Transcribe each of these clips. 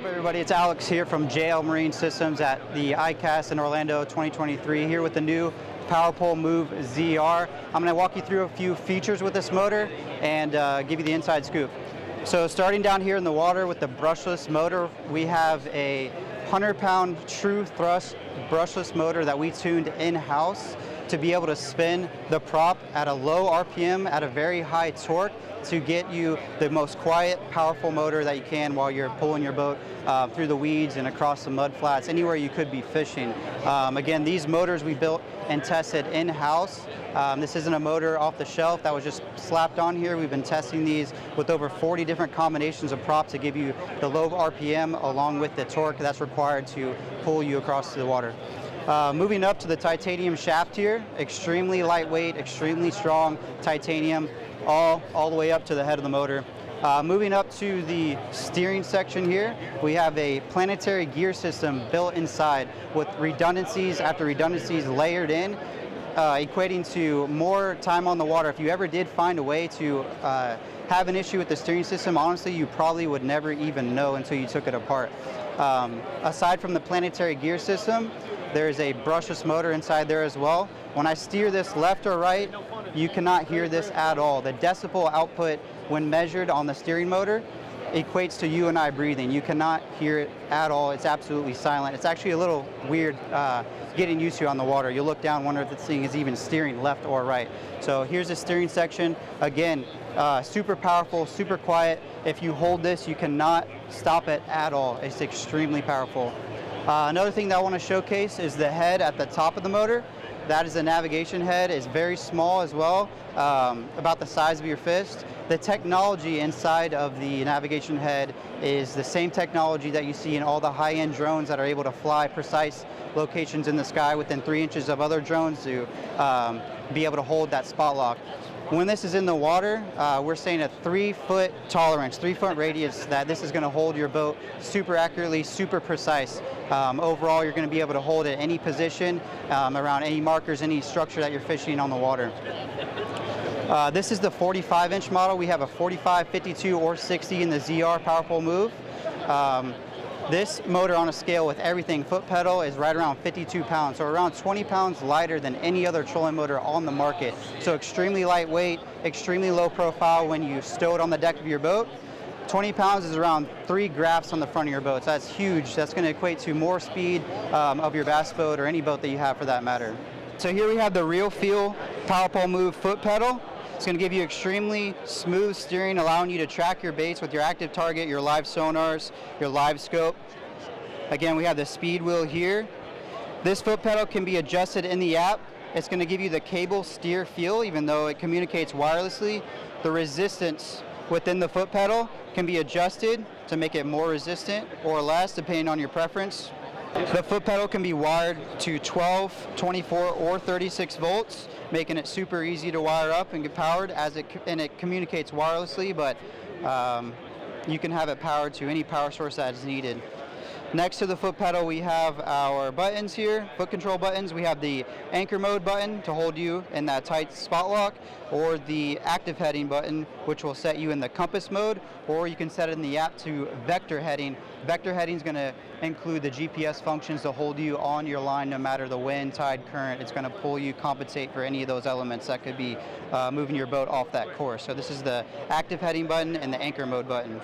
everybody? It's Alex here from JL Marine Systems at the ICAST in Orlando 2023, here with the new Powerpole Move ZR. I'm going to walk you through a few features with this motor and give you the inside scoop. So starting down here in the water with the brushless motor, we have a 100-pound true thrust brushless motor that we tuned in-house to be able to spin the prop at a low RPM at a very high torque to get you the most quiet, powerful motor that you can while you're pulling your boat through the weeds and across the mud flats, anywhere you could be fishing. Again, these motors we built and tested in-house. This isn't a motor off the shelf that was just slapped on here. We've been testing these with over 40 different combinations of prop to give you the low RPM along with the torque that's required to pull you across the water. Moving up to the titanium shaft here, extremely lightweight, extremely strong titanium, all the way up to the head of the motor. Moving up to the steering section here, we have a planetary gear system built inside with redundancies after redundancies layered in, equating to more time on the water. If you ever did find a way to have an issue with the steering system, honestly, you probably would never even know until you took it apart. Aside from the planetary gear system, there's a brushless motor inside there as well. When I steer this left or right, you cannot hear this at all. The decibel output when measured on the steering motor equates to you and I breathing. You cannot hear it at all. It's absolutely silent. It's actually a little weird getting used to on the water. You'll look down, wonder if this thing is even steering left or right. So here's the steering section. Again, super powerful, super quiet. If you hold this, you cannot stop it at all. It's extremely powerful. Another thing that I want to showcase is the head at the top of the motor. That is the navigation head. It's very small as well, about the size of your fist. The technology inside of the navigation head is the same technology that you see in all the high-end drones that are able to fly precise locations in the sky within 3 inches of other drones to be able to hold that spot lock. When this is in the water, we're saying a 3-foot tolerance, 3-foot radius, that this is going to hold your boat super accurately, super precise. Overall, you're going to be able to hold it at any position, around any markers, any structure that you're fishing on the water. This is the 45-inch model. We have a 45, 52, or 60 in the ZR Powerpole Move. This motor on a scale with everything, foot pedal, is right around 52 pounds, so around 20 pounds lighter than any other trolling motor on the market. So extremely lightweight, extremely low profile when you stow it on the deck of your boat. 20 pounds is around 3 grafts on the front of your boat, so that's huge. That's going to equate to more speed of your bass boat or any boat that you have for that matter. So here we have the Real Feel Powerpole Move foot pedal. It's going to give you extremely smooth steering, allowing you to track your baits with your active target, your live sonars, your live scope. Again, we have the speed wheel here. This foot pedal can be adjusted in the app. It's going to give you the cable steer feel, even though it communicates wirelessly. The resistance within the foot pedal can be adjusted to make it more resistant or less, depending on your preference. The foot pedal can be wired to 12, 24, or 36 volts, making it super easy to wire up and get powered, and it communicates wirelessly, but you can have it powered to any power source that is needed. Next to the foot pedal, we have our buttons here, foot control buttons. We have the anchor mode button to hold you in that tight spot lock, or the active heading button, which will set you in the compass mode, or you can set it in the app to vector heading. Vector heading is going to include the GPS functions to hold you on your line no matter the wind, tide, current. It's going to pull you, compensate for any of those elements that could be moving your boat off that course. So this is the active heading button and the anchor mode button.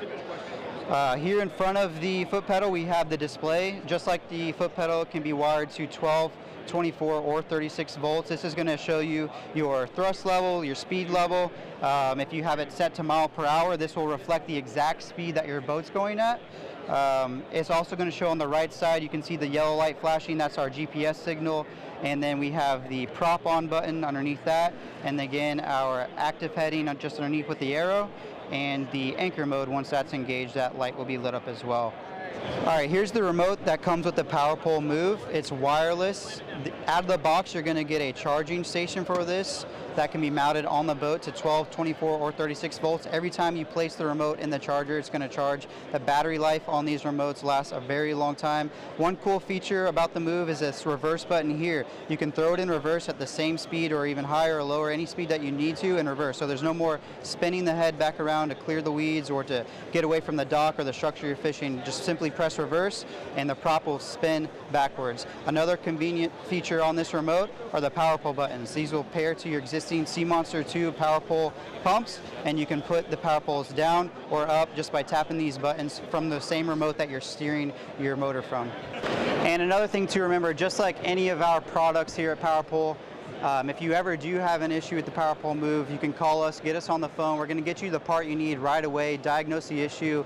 Here in front of the foot pedal, we have the display. Just like the foot pedal can be wired to 12, 24, or 36 volts. This is going to show you your thrust level, your speed level. If you have it set to mile per hour, this will reflect the exact speed that your boat's going at. It's also going to show on the right side, you can see the yellow light flashing. That's our GPS signal. And then we have the prop on button underneath that. And again, our active heading just underneath with the arrow. And the anchor mode, once that's engaged, that light will be lit up as well. All right, here's the remote that comes with the Powerpole Move. It's wireless, Out of the box, you're going to get a charging station for this that can be mounted on the boat to 12, 24, or 36 volts. Every time you place the remote in the charger, it's going to charge. The battery life on these remotes lasts a very long time. One cool feature about the Move is this reverse button here. You can throw it in reverse at the same speed or even higher or lower, any speed that you need to in reverse. So there's no more spinning the head back around to clear the weeds or to get away from the dock or the structure you're fishing. Just simply press reverse and the prop will spin backwards. Another convenient feature on this remote are the Powerpole buttons. These will pair to your existing Sea Monster 2 Powerpole pumps, and you can put the Powerpoles down or up just by tapping these buttons from the same remote that you're steering your motor from. And another thing to remember, just like any of our products here at Powerpole, if you ever do have an issue with the Powerpole Move, you can call us, get us on the phone. We're going to get you the part you need right away, diagnose the issue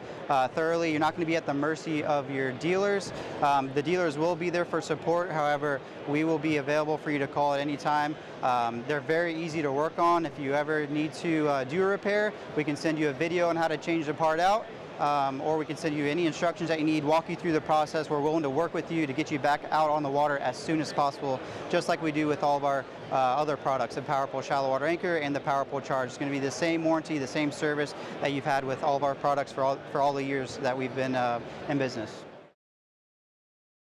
thoroughly. You're not going to be at the mercy of your dealers. The dealers will be there for support. However, we will be available for you to call at any time. They're very easy to work on. If you ever need to do a repair, we can send you a video on how to change the part out. Or we can send you any instructions that you need, walk you through the process. We're willing to work with you to get you back out on the water as soon as possible, just like we do with all of our other products, the Powerpole Shallow Water Anchor and the Powerpole Charge. It's going to be the same warranty, the same service that you've had with all of our products for all the years that we've been in business.